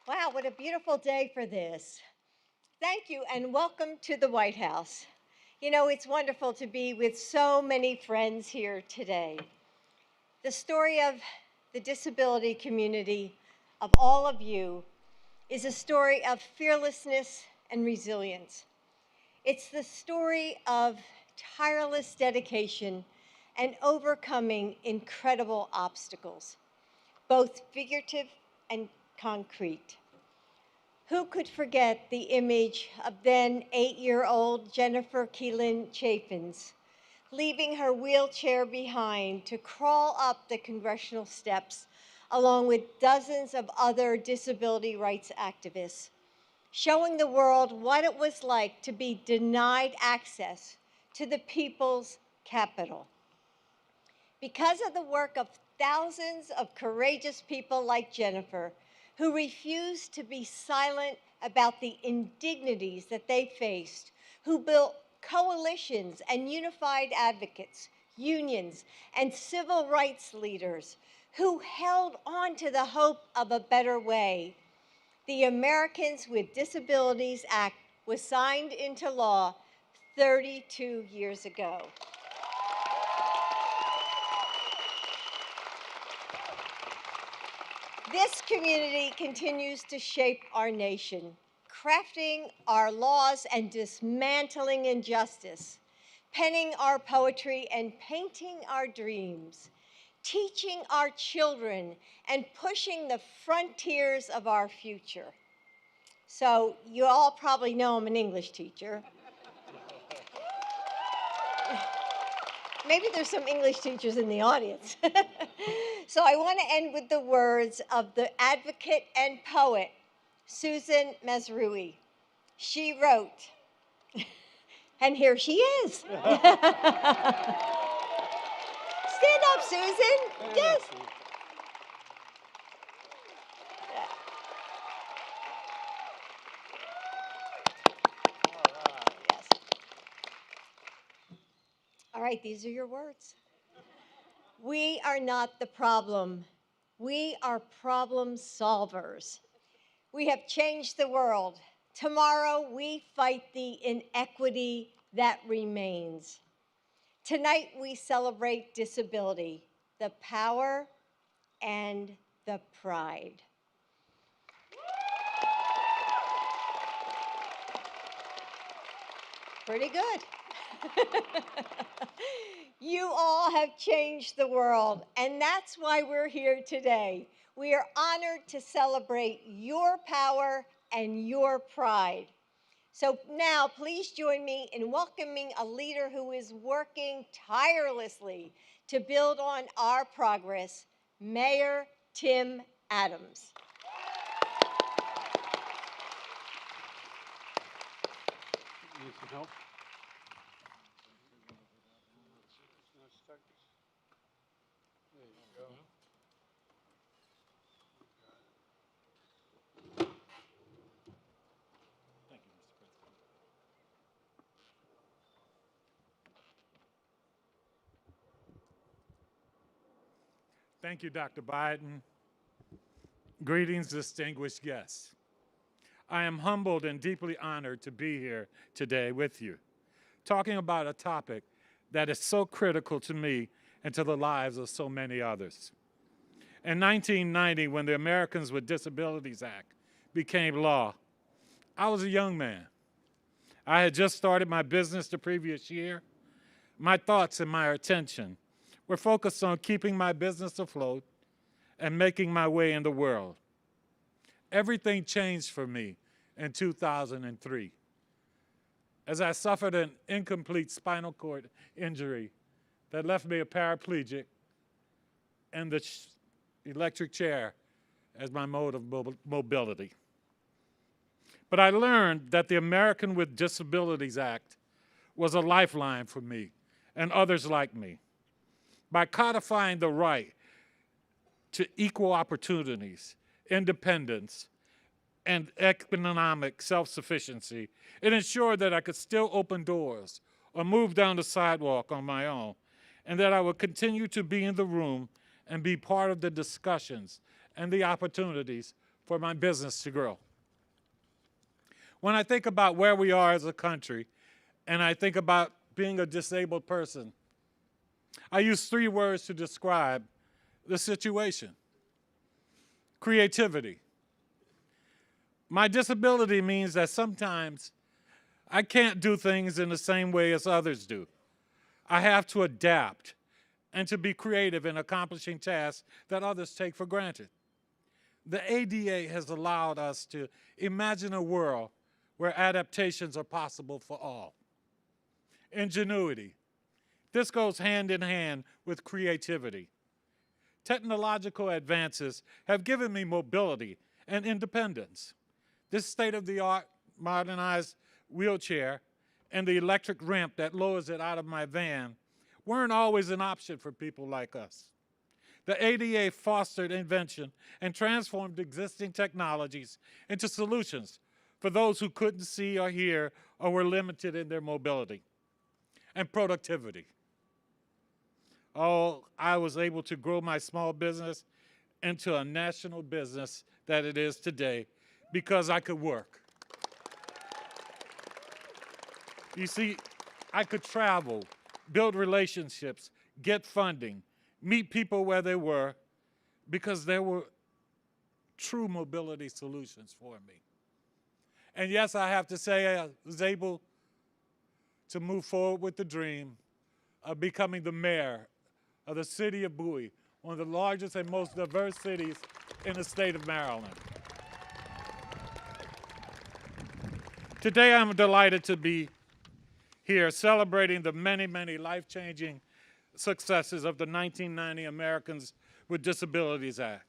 Wow, what a beautiful day for this. Thank you, and welcome to the White House. You know, it's wonderful to be with so many friends here today. The story of the disability community, of all of you, is a story of fearlessness and resilience. It's the story of tireless dedication and overcoming incredible obstacles, both figurative and concrete. Who could forget the image of then 8-year-old Jennifer Keelan Chaffins leaving her wheelchair behind to crawl up the congressional steps along with dozens of other disability rights activists, showing the world what it was like to be denied access to the people's capital. Because of the work of thousands of courageous people like Jennifer, who refused to be silent about the indignities that they faced, who built coalitions and unified advocates, unions, and civil rights leaders, who held on to the hope of a better way, the Americans with Disabilities Act was signed into law 32 years ago. This community continues to shape our nation, crafting our laws and dismantling injustice, penning our poetry and painting our dreams, teaching our children and pushing the frontiers of our future. So you all probably know I'm an English teacher. Maybe there's some English teachers in the audience. So I want to end with the words of the advocate and poet, Susan Mazrui. She wrote, and here she is. Stand up, Susan. Yes. All right, these are your words. We are not the problem. We are problem solvers. We have changed the world. Tomorrow, we fight the inequity that remains. Tonight, we celebrate disability, the power and the pride. Pretty good. You all have changed the world, and that's why we're here today. We are honored to celebrate your power and your pride. So now, please join me in welcoming a leader who is working tirelessly to build on our progress, Mayor Tim Adams. Need some help? There you go. Thank you, Mr. President. Thank you, Dr. Biden. Greetings, distinguished guests. I am humbled and deeply honored to be here today with you, talking about a topic that is so critical to me and to the lives of so many others. In 1990, when the Americans with Disabilities Act became law, I was a young man. I had just started my business the previous year. My thoughts and my attention were focused on keeping my business afloat and making my way in the world. Everything changed for me in 2003 as I suffered an incomplete spinal cord injury that left me a paraplegic and the electric chair as my mode of mobility. But I learned that the American with Disabilities Act was a lifeline for me and others like me. By codifying the right to equal opportunities, independence, and economic self-sufficiency, it ensured that I could still open doors or move down the sidewalk on my own, and that I would continue to be in the room and be part of the discussions and the opportunities for my business to grow. When I think about where we are as a country, and I think about being a disabled person, I use 3 words to describe the situation. Creativity. My disability means that sometimes I can't do things in the same way as others do. I have to adapt and to be creative in accomplishing tasks that others take for granted. The ADA has allowed us to imagine a world where adaptations are possible for all. Ingenuity. This goes hand in hand with creativity. Technological advances have given me mobility and independence. This state-of-the-art modernized wheelchair and the electric ramp that lowers it out of my van weren't always an option for people like us. The ADA fostered invention and transformed existing technologies into solutions for those who couldn't see or hear or were limited in their mobility. And productivity. Oh, I was able to grow my small business into a national business that it is today because I could work. You see, I could travel, build relationships, get funding, meet people where they were, because there were true mobility solutions for me. And yes, I have to say I was able to move forward with the dream of becoming the mayor of the city of Bowie, one of the largest and most diverse cities in the state of Maryland. Today, I'm delighted to be here celebrating the many, many life-changing successes of the 1990 Americans with Disabilities Act.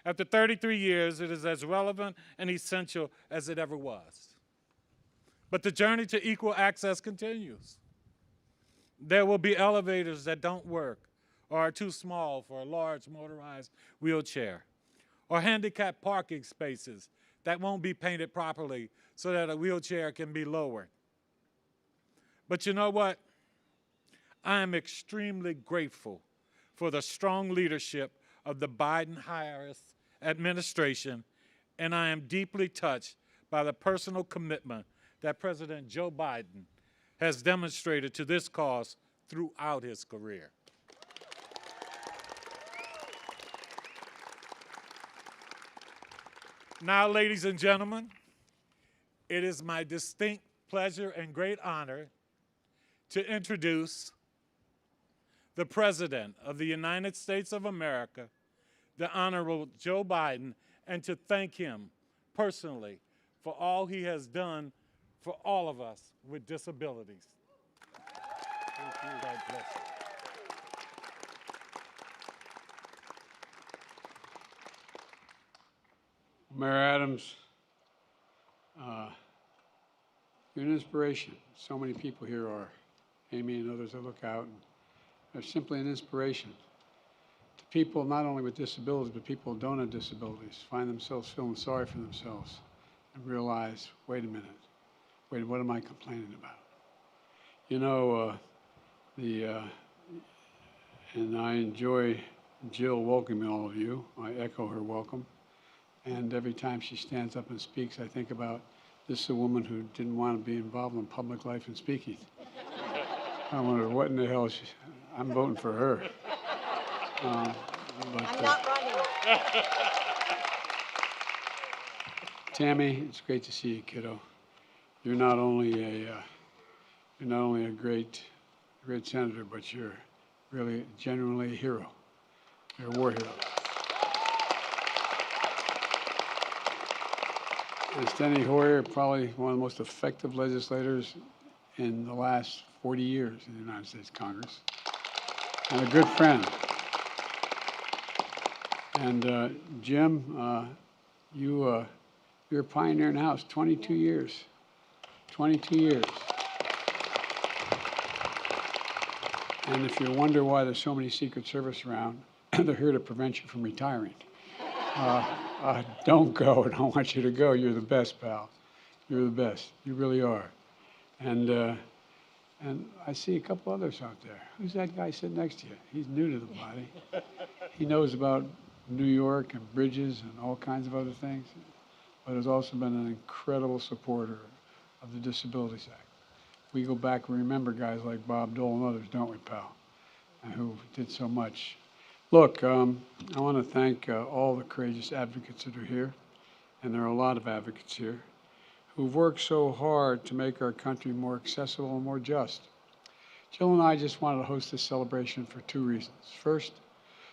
After 33 years, it is as relevant and essential as it ever was. But the journey to equal access continues. There will be elevators that don't work or are too small for a large motorized wheelchair, or handicapped parking spaces that won't be painted properly so that a wheelchair can be lowered. But you know what? I am extremely grateful for the strong leadership of the Biden-Harris administration, and I am deeply touched by the personal commitment that President Joe Biden has demonstrated to this cause throughout his career. Now, ladies and gentlemen, it is my distinct pleasure and great honor to introduce the President of the United States of America, the Honorable Joe Biden, and to thank him personally for all he has done for all of us with disabilities. Thank you. God bless you. Mayor Adams, you're an inspiration. So many people here are. Amy and others that look out, and they're simply an inspiration to people not only with disabilities, but people who don't have disabilities, find themselves feeling sorry for themselves and realize, wait a minute, wait, what am I complaining about? You know, and I enjoy Jill welcoming all of you. I echo her welcome. And every time she stands up and speaks, I think about this is a woman who didn't want to be involved in public life and speaking. I wonder what in the hell I'm voting for her. I'm not running. Tammy, it's great to see you, kiddo. You're not only a great senator, but you're really genuinely a hero. You're a war hero. And Steny Hoyer, probably one of the most effective legislators in the last 40 years in the United States Congress, and a good friend. And Jim, you're a pioneer in the House, 22 years. 22 years. And if you wonder why there's so many Secret Service around, they're here to prevent you from retiring. Don't go. I don't want you to go. You're the best, pal. You're the best. You really are. And I see a couple others out there. Who's that guy sitting next to you? He's new to the body. He knows about New York and bridges and all kinds of other things, but has also been an incredible supporter of the Disabilities Act. We go back and remember guys like Bob Dole and others, don't we, pal, who did so much. Look, I want to thank all the courageous advocates that are here, and there are a lot of advocates here, who've worked so hard to make our country more accessible and more just. Jill and I just wanted to host this celebration for two reasons. First,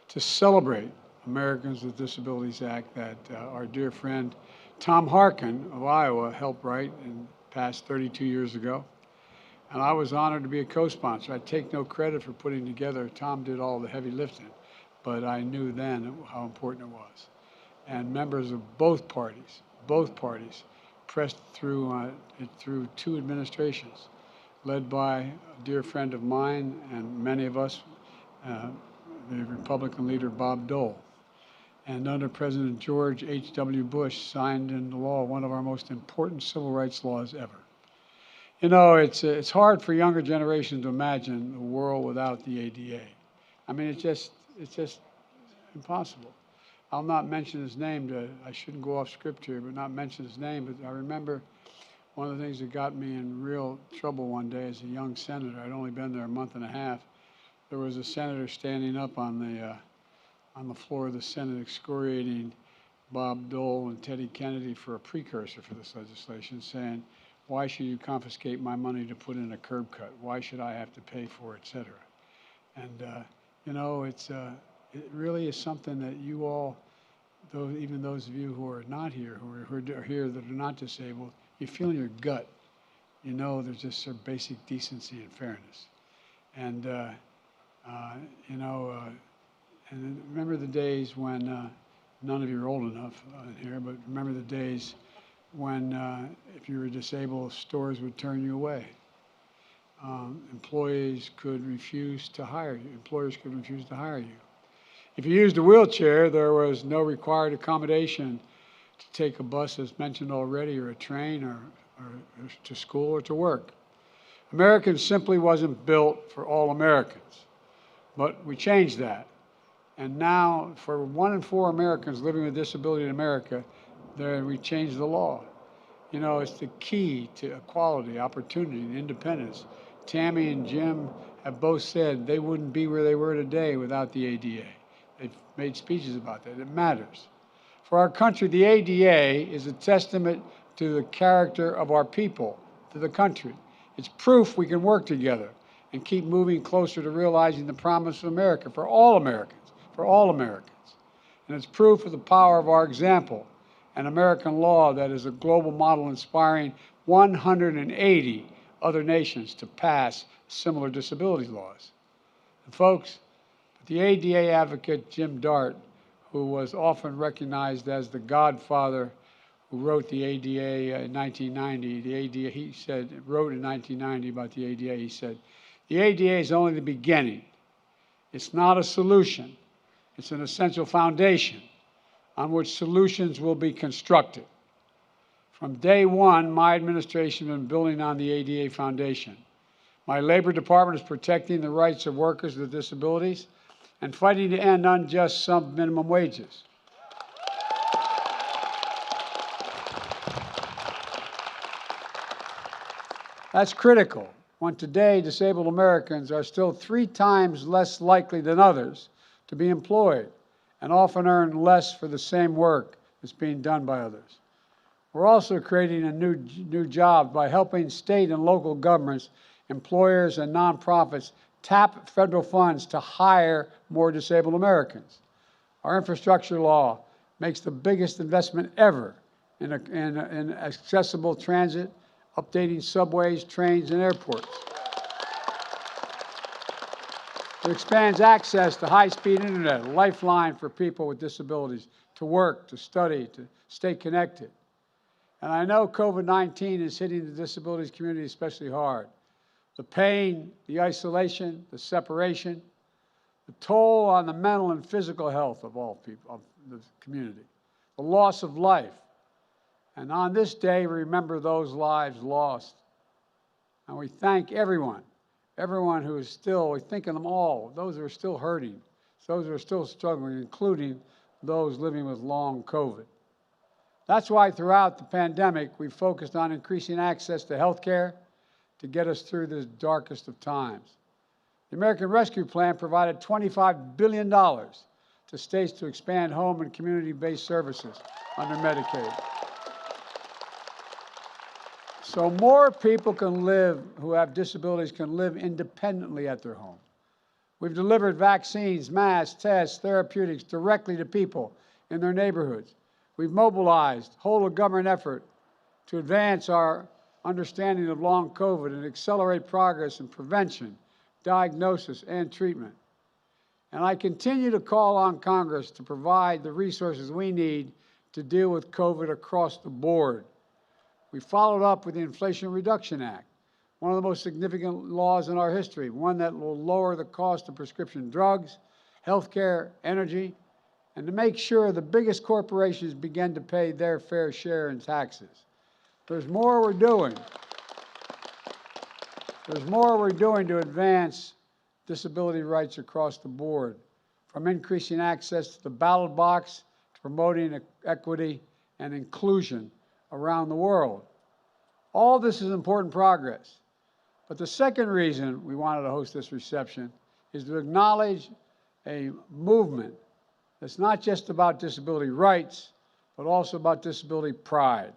to celebrate Americans with Disabilities Act that our dear friend Tom Harkin of Iowa helped write and passed 32 years ago. And I was honored to be a co-sponsor. I take no credit for putting together. Tom did all the heavy lifting, but I knew then how important it was. And members of both parties pressed through it through two administrations, led by a dear friend of mine and many of us, the Republican leader Bob Dole. And under President George H.W. Bush, signed into law one of our most important civil rights laws ever. You know, it's hard for younger generations to imagine a world without the ADA. I mean, it's just impossible. I'll not mention his name. I shouldn't go off script here, but not mention his name. But I remember one of the things that got me in real trouble one day as a young senator. I'd only been there a month and a half. There was a senator standing up on the floor of the Senate excoriating Bob Dole and Teddy Kennedy for a precursor for this legislation, saying, why should you confiscate my money to put in a curb cut? Why should I have to pay for it, et cetera? And, you know, it really is something that you all, even those of you who are not here, who are here that are not disabled, you feel in your gut, you know there's just sort of basic decency and fairness. And, you know, and remember the days when, none of you are old enough here, but remember the days when if you were disabled, stores would turn you away. Employees could refuse to hire you. Employers could refuse to hire you. If you used a wheelchair, there was no required accommodation to take a bus, as mentioned already, or a train, or to school or to work. America simply wasn't built for all Americans, but we changed that. And now, for 1 in 4 Americans living with disability in America, we changed the law. You know, it's the key to equality, opportunity, and independence. Tammy and Jim have both said they wouldn't be where they were today without the ADA. They've made speeches about that. It matters. For our country, the ADA is a testament to the character of our people, to the country. It's proof we can work together and keep moving closer to realizing the promise of America for all Americans, for all Americans. And it's proof of the power of our example, an American law that is a global model inspiring 180 other nations to pass similar disability laws. And folks, the ADA advocate Jim Dart, who was often recognized as the godfather who wrote the ADA in 1990, the ADA, he said, wrote in 1990 about the ADA, he said, the ADA is only the beginning. It's not a solution. It's an essential foundation on which solutions will be constructed. From day one, my administration has been building on the ADA foundation. My Labor Department is protecting the rights of workers with disabilities and fighting to end unjust sub-minimum wages. That's critical when today disabled Americans are still 3 times less likely than others to be employed and often earn less for the same work that's being done by others. We're also creating a new job by helping state and local governments, employers, and nonprofits tap federal funds to hire more disabled Americans. Our infrastructure law makes the biggest investment ever in accessible transit, updating subways, trains, and airports. It expands access to high-speed internet, a lifeline for people with disabilities to work, to study, to stay connected. And I know COVID-19 is hitting the disabilities community especially hard. The pain, the isolation, the separation, the toll on the mental and physical health of all people, of the community, the loss of life. And on this day, we remember those lives lost. And we thank everyone who is still, we think of them all, those who are still hurting, those who are still struggling, including those living with long COVID. That's why throughout the pandemic, we focused on increasing access to health care to get us through this darkest of times. The American Rescue Plan provided $25 billion to states to expand home and community-based services under Medicaid. So more people can live, who have disabilities, can live independently at their home. We've delivered vaccines, masks, tests, therapeutics directly to people in their neighborhoods. We've mobilized whole-of-government effort to advance our understanding of long COVID and accelerate progress in prevention, diagnosis, and treatment. And I continue to call on Congress to provide the resources we need to deal with COVID across the board. We followed up with the Inflation Reduction Act, one of the most significant laws in our history, one that will lower the cost of prescription drugs, health care, energy, and to make sure the biggest corporations begin to pay their fair share in taxes. There's more we're doing. There's more we're doing to advance disability rights across the board, from increasing access to the ballot box to promoting equity and inclusion around the world. All this is important progress. But the second reason we wanted to host this reception is to acknowledge a movement that's not just about disability rights, but also about disability pride.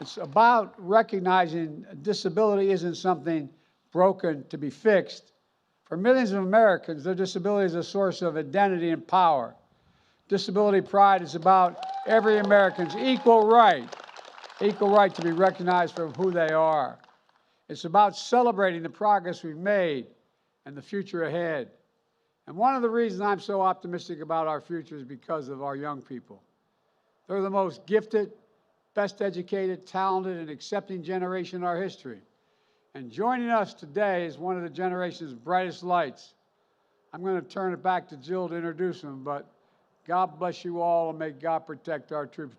It's about recognizing disability isn't something broken to be fixed. For millions of Americans, their disability is a source of identity and power. Disability pride is about every American's equal right to be recognized for who they are. It's about celebrating the progress we've made and the future ahead. And one of the reasons I'm so optimistic about our future is because of our young people. They're the most gifted, best educated, talented, and accepting generation in our history. And joining us today is one of the generation's brightest lights. I'm going to turn it back to Jill to introduce them, but God bless you all, and may God protect our troops.